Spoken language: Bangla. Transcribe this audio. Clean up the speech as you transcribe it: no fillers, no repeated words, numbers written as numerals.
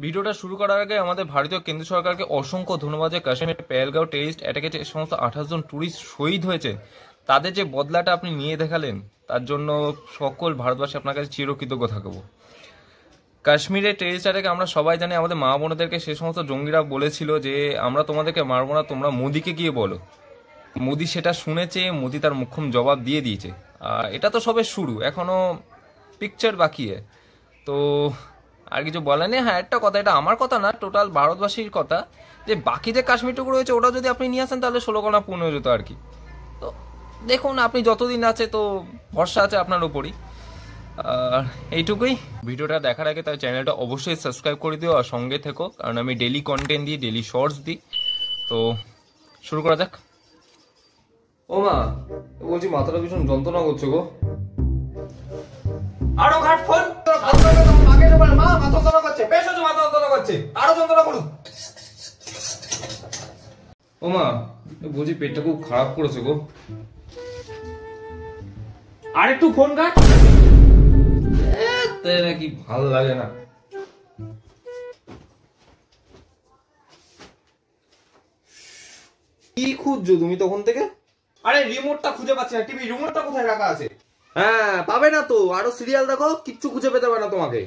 ভিডিওটা শুরু করার আগে আমাদের ভারতীয় কেন্দ্র সরকারকে অসংখ্য ধন্যবাদ যে কাশ্মীরের পেহেলগাঁও টেররিস্ট অ্যাটাকে যে সমস্ত 28 জন ট্যুরিস্ট শহীদ হয়েছে তাদের যে বদলাটা আপনি নিয়ে দেখালেন তার জন্য সকল ভারতবাসী আপনার কাছে চিরকৃতজ্ঞ থাকবো। কাশ্মীরের টেররিস্ট অ্যাটাকে আমরা সবাই জানি, আমাদের মা বোনেদেরকে সে সমস্ত জঙ্গিরা বলেছিল যে আমরা তোমাদেরকে মারবো না, তোমরা মোদিকে গিয়ে বলো। মোদি সেটা শুনেছে, মোদি তার মুখ্যম জবাব দিয়ে দিয়েছে। এটা তো সবে শুরু, এখনো পিকচার বাকি তো আর কিছু বলার নেই। হ্যাঁ, একটা কথা, এটা আমার কথা না, টোটাল ভারতবাসীর কথা, যে বাকি যে কাশ্মীরটুকু রয়েছে ওটা যদি আপনি নিয়ে আসেন তাহলে 16 কোনা পূর্ণ হয়ে যেত আর কি। তো দেখুন, আপনি যতদিন আছে তো ভরসা আছে আপনার ওপরই। আর এইটুকুই। ভিডিওটা দেখার আগে তাই চ্যানেলটা অবশ্যই সাবস্ক্রাইব করে দিও আর সঙ্গে থেকো, কারণ আমি ডেলি কন্টেন্ট দিই, ডেলি শর্টস দিই। তো শুরু করা যাক। ও মা, বলছি মাথাটা ভীষণ যন্ত্রণা করছে গো। আরো ঘাট ফোন মা মাথা যন্ত্রণা করছে, বেশ হচ্ছে মাথা যন্ত্রণা করছে, আরো যন্ত্রণা করুক। ও মা, বলছি পেটটা খুব খারাপ করেছে গো। আর একটু ফোন ঘাট। তাই নাকি, ভালো লাগে না। কি খুঁজছো তুমি তখন থেকে? আরে রিমোটটা খুঁজে পাচ্ছি না, টিভি রিমোটটা কোথায় রাখা আছে? হ্যাঁ, পাবে না তো, আরো সিরিয়াল দেখো, কিচ্ছু খুঁজে পেতে পারে না তোমাকে।